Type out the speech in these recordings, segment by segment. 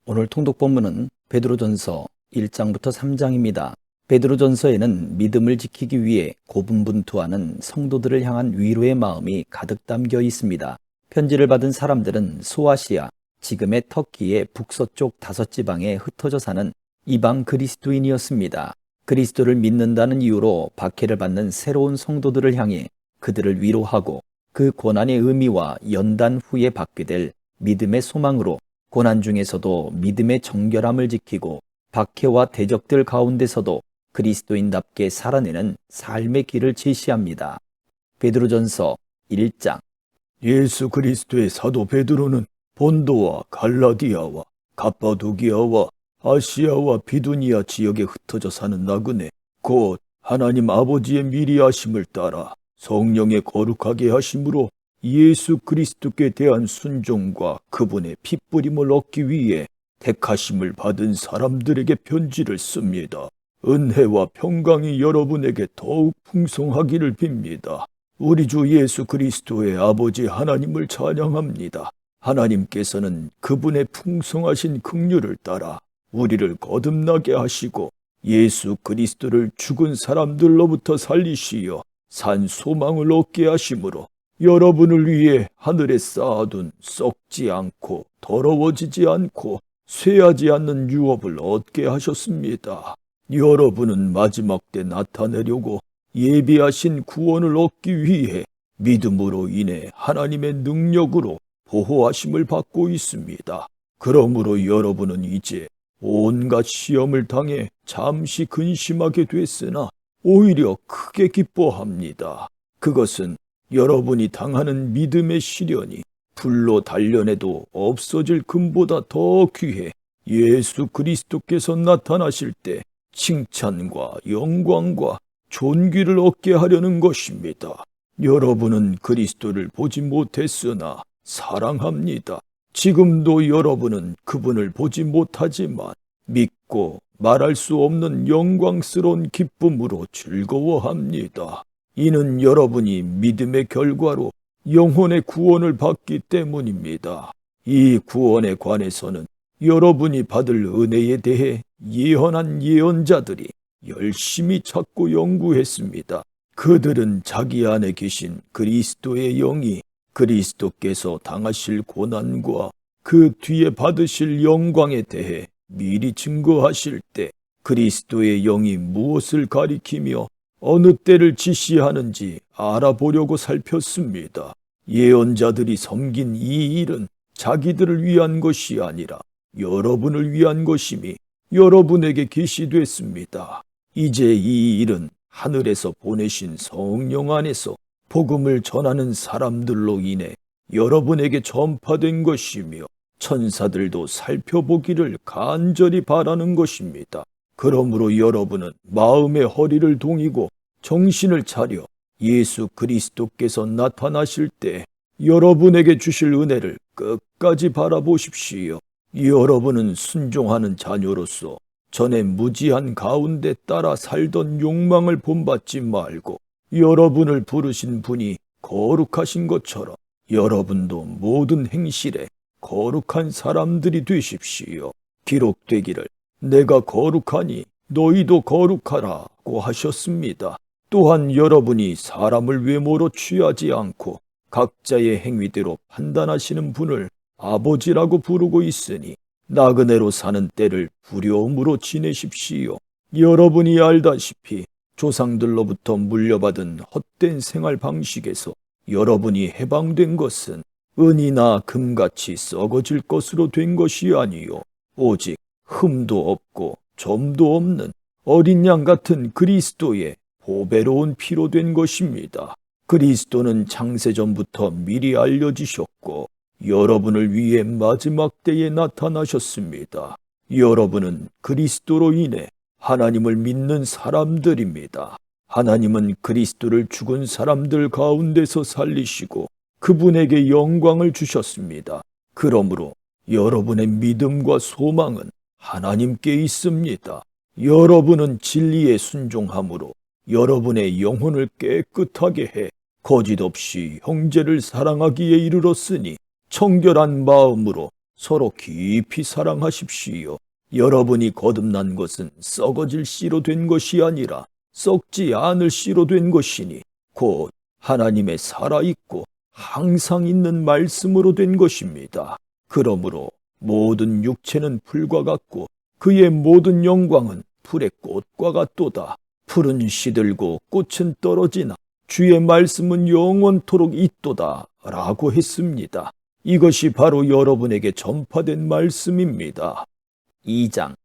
오늘 통독 본문은 베드로전서 1장부터 3장입니다. 베드로전서에는 믿음을 지키기 위해 고분분투하는 성도들을 향한 위로의 마음이 가득 담겨 있습니다. 편지를 받은 사람들은 소아시아, 지금의 터키의 북서쪽 5지방에 흩어져 사는 이방 그리스도인이었습니다. 그리스도를 믿는다는 이유로 박해를 받는 새로운 성도들을 향해 그들을 위로하고 그 고난의 의미와 연단 후에 받게 될 믿음의 소망으로 고난 중에서도 믿음의 정결함을 지키고 박해와 대적들 가운데서도 그리스도인답게 살아내는 삶의 길을 제시합니다. 베드로전서 1장. 예수 그리스도의 사도 베드로는 본도와 갈라디아와 갑바도기아와 아시아와 비두니아 지역에 흩어져 사는 나그네 곧 하나님 아버지의 미리 하심을 따라 성령의 거룩하게 하심으로 예수 그리스도께 대한 순종과 그분의 핏부림을 얻기 위해 택하심을 받은 사람들에게 편지를 씁니다. 은혜와 평강이 여러분에게 더욱 풍성하기를 빕니다. 우리 주 예수 그리스도의 아버지 하나님을 찬양합니다. 하나님께서는 그분의 풍성하신 긍휼을 따라 우리를 거듭나게 하시고 예수 그리스도를 죽은 사람들로부터 살리시어 산 소망을 얻게 하심으로 여러분을 위해 하늘에 쌓아둔 썩지 않고 더러워지지 않고 쇠하지 않는 유업을 얻게 하셨습니다. 여러분은 마지막 때 나타내려고 예비하신 구원을 얻기 위해 믿음으로 인해 하나님의 능력으로 보호하심을 받고 있습니다. 그러므로 여러분은 이제 온갖 시험을 당해 잠시 근심하게 됐으나 오히려 크게 기뻐합니다. 그것은 여러분이 당하는 믿음의 시련이 불로 단련해도 없어질 금보다 더 귀해 예수 그리스도께서 나타나실 때 칭찬과 영광과 존귀를 얻게 하려는 것입니다. 여러분은 그리스도를 보지 못했으나 사랑합니다. 지금도 여러분은 그분을 보지 못하지만 믿고 말할 수 없는 영광스러운 기쁨으로 즐거워합니다. 이는 여러분이 믿음의 결과로 영혼의 구원을 받기 때문입니다. 이 구원에 관해서는 여러분이 받을 은혜에 대해 예언한 예언자들이 열심히 찾고 연구했습니다. 그들은 자기 안에 계신 그리스도의 영이 그리스도께서 당하실 고난과 그 뒤에 받으실 영광에 대해 미리 증거하실 때 그리스도의 영이 무엇을 가리키며 어느 때를 지시하는지 알아보려고 살폈습니다. 예언자들이 섬긴 이 일은 자기들을 위한 것이 아니라 여러분을 위한 것임이 여러분에게 계시됐습니다. 이제 이 일은 하늘에서 보내신 성령 안에서 복음을 전하는 사람들로 인해 여러분에게 전파된 것이며 천사들도 살펴보기를 간절히 바라는 것입니다. 그러므로 여러분은 마음의 허리를 동이고 정신을 차려 예수 그리스도께서 나타나실 때 여러분에게 주실 은혜를 끝까지 바라보십시오. 여러분은 순종하는 자녀로서 전에 무지한 가운데 따라 살던 욕망을 본받지 말고 여러분을 부르신 분이 거룩하신 것처럼 여러분도 모든 행실에 거룩한 사람들이 되십시오. 기록되기를 내가 거룩하니 너희도 거룩하라고 하셨습니다. 또한 여러분이 사람을 외모로 취하지 않고 각자의 행위대로 판단하시는 분을 아버지라고 부르고 있으니 나그네로 사는 때를 부려움으로 지내십시오. 여러분이 알다시피 조상들로부터 물려받은 헛된 생활 방식에서 여러분이 해방된 것은 은이나 금같이 썩어질 것으로 된 것이 아니요 오직 흠도 없고 점도 없는 어린 양 같은 그리스도의 보배로운 피로 된 것입니다. 그리스도는 창세전부터 미리 알려지셨고 여러분을 위해 마지막 때에 나타나셨습니다. 여러분은 그리스도로 인해 하나님을 믿는 사람들입니다. 하나님은 그리스도를 죽은 사람들 가운데서 살리시고 그분에게 영광을 주셨습니다. 그러므로 여러분의 믿음과 소망은 하나님께 있습니다. 여러분은 진리에 순종함으로 여러분의 영혼을 깨끗하게 해 거짓 없이 형제를 사랑하기에 이르렀으니 청결한 마음으로 서로 깊이 사랑하십시오. 여러분이 거듭난 것은 썩어질 씨로 된 것이 아니라 썩지 않을 씨로 된 것이니 곧 하나님의 살아있고 항상 있는 말씀으로 된 것입니다. 그러므로 모든 육체는 풀과 같고 그의 모든 영광은 풀의 꽃과 같도다. 풀은 시들고 꽃은 떨어지나 주의 말씀은 영원토록 있도다 라고 했습니다. 이것이 바로 여러분에게 전파된 말씀입니다. 2장.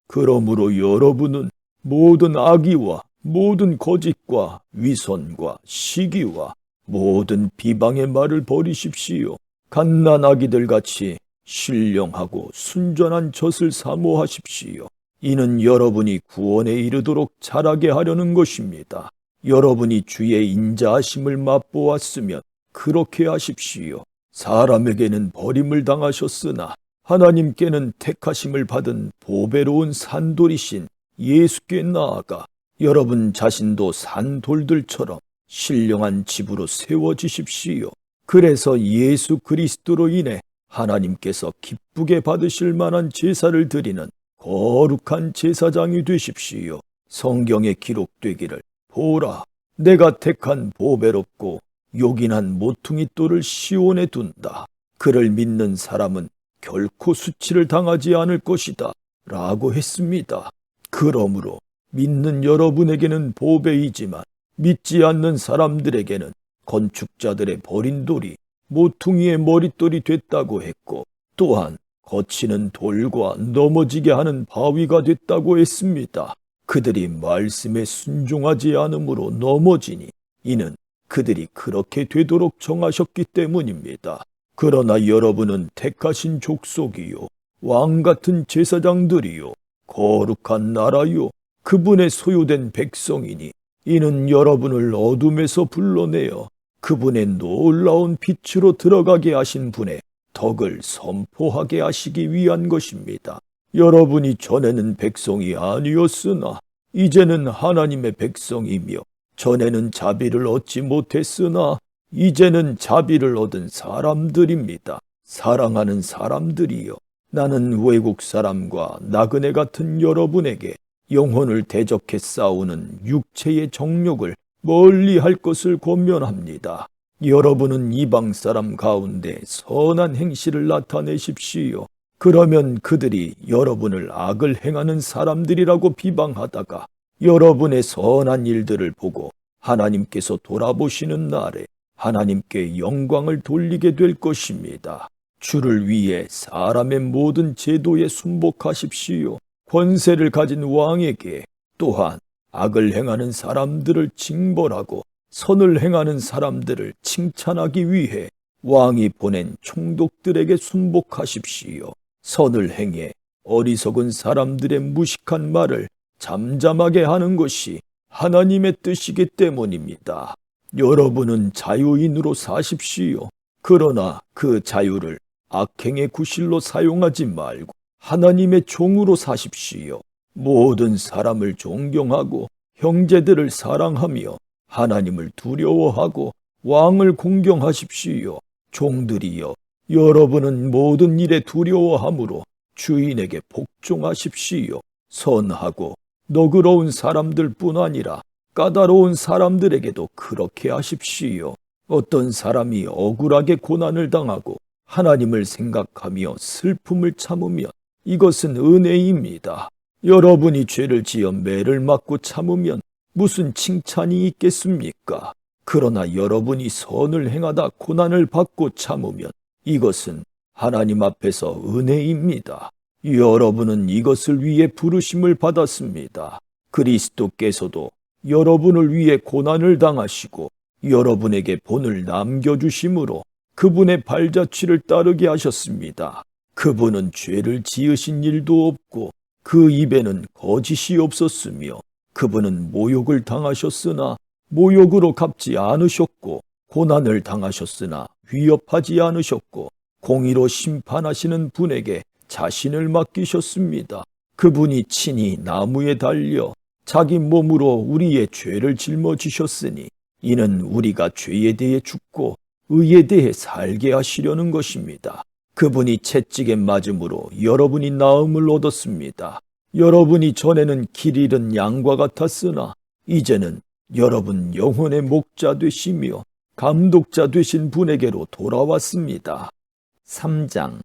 그러므로 여러분은 모든 악의와 모든 거짓과 위선과 시기와 모든 비방의 말을 버리십시오. 갓난아기들 같이 신령하고 순전한 젖을 사모하십시오. 이는 여러분이 구원에 이르도록 자라게 하려는 것입니다. 여러분이 주의 인자하심을 맛보았으면 그렇게 하십시오. 사람에게는 버림을 당하셨으나 하나님께는 택하심을 받은 보배로운 산돌이신 예수께 나아가 여러분 자신도 산돌들처럼 신령한 집으로 세워지십시오. 그래서 예수 그리스도로 인해 하나님께서 기쁘게 받으실 만한 제사를 드리는 거룩한 제사장이 되십시오. 성경에 기록되기를 보라, 내가 택한 보배롭고 요긴한 모퉁이 돌을 시온에 둔다. 그를 믿는 사람은 결코 수치를 당하지 않을 것이다 라고 했습니다. 그러므로 믿는 여러분에게는 보배이지만 믿지 않는 사람들에게는 건축자들의 버린 돌이 모퉁이의 머릿돌이 됐다고 했고 또한 거치는 돌과 넘어지게 하는 바위가 됐다고 했습니다. 그들이 말씀에 순종하지 않으므로 넘어지니 이는 그들이 그렇게 되도록 정하셨기 때문입니다. 그러나 여러분은 택하신 족속이요 왕 같은 제사장들이요 거룩한 나라요 그분의 소유된 백성이니 이는 여러분을 어둠에서 불러내어 그분의 놀라운 빛으로 들어가게 하신 분의 덕을 선포하게 하시기 위한 것입니다. 여러분이 전에는 백성이 아니었으나 이제는 하나님의 백성이며 전에는 자비를 얻지 못했으나 이제는 자비를 얻은 사람들입니다. 사랑하는 사람들이여, 나는 외국 사람과 나그네 같은 여러분에게 영혼을 대적해 싸우는 육체의 정욕을 멀리 할 것을 권면합니다. 여러분은 이방 사람 가운데 선한 행실을 나타내십시오. 그러면 그들이 여러분을 악을 행하는 사람들이라고 비방하다가 여러분의 선한 일들을 보고 하나님께서 돌아보시는 날에 하나님께 영광을 돌리게 될 것입니다. 주를 위해 사람의 모든 제도에 순복하십시오. 권세를 가진 왕에게 또한 악을 행하는 사람들을 징벌하고 선을 행하는 사람들을 칭찬하기 위해 왕이 보낸 총독들에게 순복하십시오. 선을 행해 어리석은 사람들의 무식한 말을 잠잠하게 하는 것이 하나님의 뜻이기 때문입니다. 여러분은 자유인으로 사십시오. 그러나 그 자유를 악행의 구실로 사용하지 말고 하나님의 종으로 사십시오. 모든 사람을 존경하고 형제들을 사랑하며 하나님을 두려워하고 왕을 공경하십시오. 종들이여, 여러분은 모든 일에 두려워함으로 주인에게 복종하십시오. 선하고 너그러운 사람들뿐 아니라 까다로운 사람들에게도 그렇게 하십시오. 어떤 사람이 억울하게 고난을 당하고 하나님을 생각하며 슬픔을 참으면 이것은 은혜입니다. 여러분이 죄를 지어 매를 맞고 참으면 무슨 칭찬이 있겠습니까? 그러나 여러분이 선을 행하다 고난을 받고 참으면 이것은 하나님 앞에서 은혜입니다. 여러분은 이것을 위해 부르심을 받았습니다. 그리스도께서도 여러분을 위해 고난을 당하시고 여러분에게 본을 남겨주심으로 그분의 발자취를 따르게 하셨습니다. 그분은 죄를 지으신 일도 없고 그 입에는 거짓이 없었으며 그분은 모욕을 당하셨으나 모욕으로 갚지 않으셨고 고난을 당하셨으나 위협하지 않으셨고 공의로 심판하시는 분에게 자신을 맡기셨습니다. 그분이 친히 나무에 달려 자기 몸으로 우리의 죄를 짊어지셨으니 이는 우리가 죄에 대해 죽고 의에 대해 살게 하시려는 것입니다. 그분이 채찍에 맞음으로 여러분이 나음을 얻었습니다. 여러분이 전에는 길 잃은 양과 같았으나 이제는 여러분 영혼의 목자 되시며 감독자 되신 분에게로 돌아왔습니다. 3장.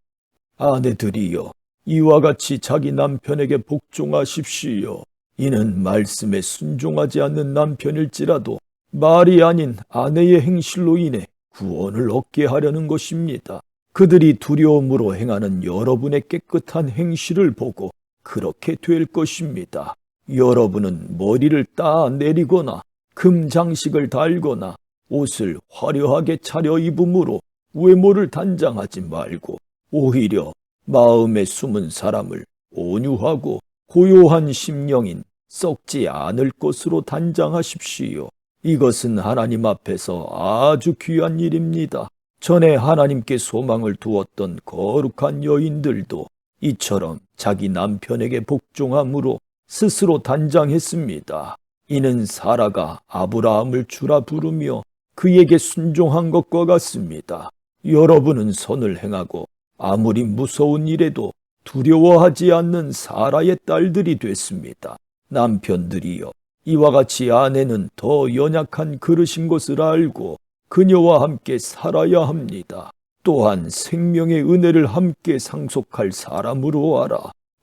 아내들이여, 이와 같이 자기 남편에게 복종하십시오. 이는 말씀에 순종하지 않는 남편일지라도 말이 아닌 아내의 행실로 인해 구원을 얻게 하려는 것입니다. 그들이 두려움으로 행하는 여러분의 깨끗한 행실을 보고 그렇게 될 것입니다. 여러분은 머리를 따 내리거나 금 장식을 달거나 옷을 화려하게 차려 입음으로 외모를 단장하지 말고 오히려 마음에 숨은 사람을 온유하고 고요한 심령인 썩지 않을 것으로 단장하십시오. 이것은 하나님 앞에서 아주 귀한 일입니다. 전에 하나님께 소망을 두었던 거룩한 여인들도 이처럼 자기 남편에게 복종함으로 스스로 단장했습니다. 이는 사라가 아브라함을 주라 부르며 그에게 순종한 것과 같습니다. 여러분은 선을 행하고 아무리 무서운 일에도 두려워하지 않는 사라의 딸들이 됐습니다. 남편들이여, 이와 같이 아내는 더 연약한 그릇인 것을 알고 그녀와 함께 살아야 합니다. 또한 생명의 은혜를 함께 상속할 사람으로 알아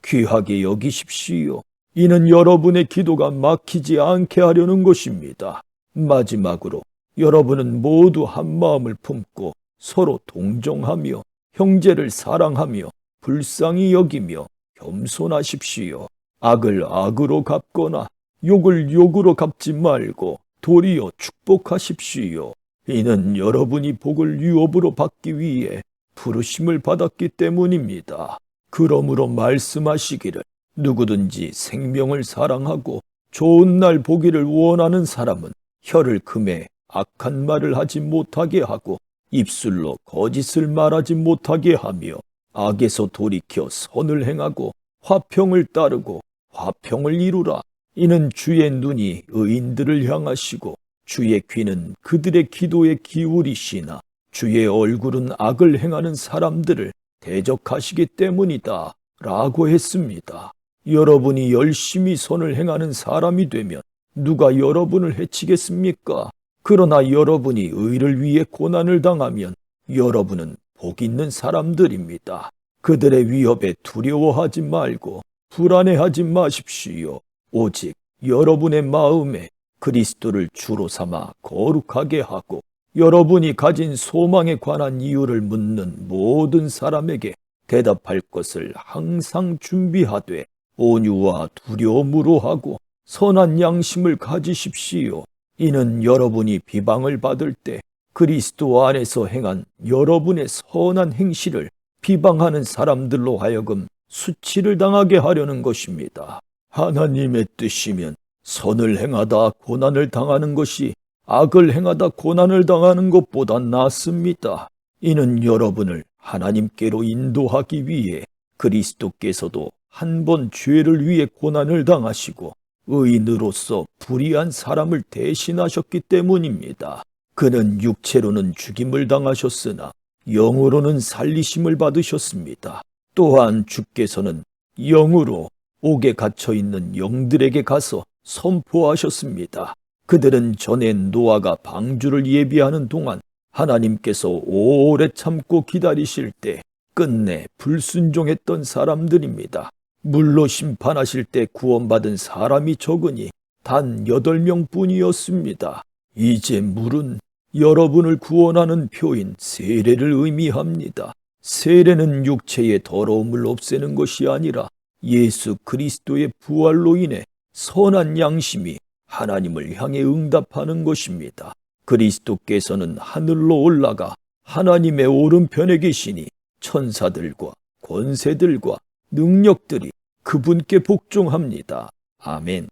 귀하게 여기십시오. 이는 여러분의 기도가 막히지 않게 하려는 것입니다. 마지막으로 여러분은 모두 한 마음을 품고 서로 동정하며 형제를 사랑하며 불쌍히 여기며 겸손하십시오. 악을 악으로 갚거나 욕을 욕으로 갚지 말고 도리어 축복하십시오. 이는 여러분이 복을 유업으로 받기 위해 부르심을 받았기 때문입니다. 그러므로 말씀하시기를 누구든지 생명을 사랑하고 좋은 날 보기를 원하는 사람은 혀를 금해 악한 말을 하지 못하게 하고 입술로 거짓을 말하지 못하게 하며 악에서 돌이켜 선을 행하고 화평을 따르고 화평을 이루라. 이는 주의 눈이 의인들을 향하시고 주의 귀는 그들의 기도에 기울이시나 주의 얼굴은 악을 행하는 사람들을 대적하시기 때문이다 라고 했습니다. 여러분이 열심히 선을 행하는 사람이 되면 누가 여러분을 해치겠습니까? 그러나 여러분이 의를 위해 고난을 당하면 여러분은 복 있는 사람들입니다. 그들의 위협에 두려워하지 말고 불안해하지 마십시오. 오직 여러분의 마음에 그리스도를 주로 삼아 거룩하게 하고 여러분이 가진 소망에 관한 이유를 묻는 모든 사람에게 대답할 것을 항상 준비하되 온유와 두려움으로 하고 선한 양심을 가지십시오. 이는 여러분이 비방을 받을 때 그리스도 안에서 행한 여러분의 선한 행실을 비방하는 사람들로 하여금 수치를 당하게 하려는 것입니다. 하나님의 뜻이면 선을 행하다 고난을 당하는 것이 악을 행하다 고난을 당하는 것보다 낫습니다. 이는 여러분을 하나님께로 인도하기 위해 그리스도께서도 한 번 죄를 위해 고난을 당하시고 의인으로서 불의한 사람을 대신하셨기 때문입니다. 그는 육체로는 죽임을 당하셨으나 영으로는 살리심을 받으셨습니다. 또한 주께서는 영으로 옥에 갇혀있는 영들에게 가서 선포하셨습니다. 그들은 전에 노아가 방주를 예비하는 동안 하나님께서 오래 참고 기다리실 때 끝내 불순종했던 사람들입니다. 물로 심판하실 때 구원받은 사람이 적으니 단 8명 뿐이었습니다. 이제 물은 여러분을 구원하는 표인 세례를 의미합니다. 세례는 육체의 더러움을 없애는 것이 아니라 예수 그리스도의 부활로 인해 선한 양심이 하나님을 향해 응답하는 것입니다. 그리스도께서는 하늘로 올라가 하나님의 오른편에 계시니 천사들과 권세들과 능력들이 그분께 복종합니다. 아멘.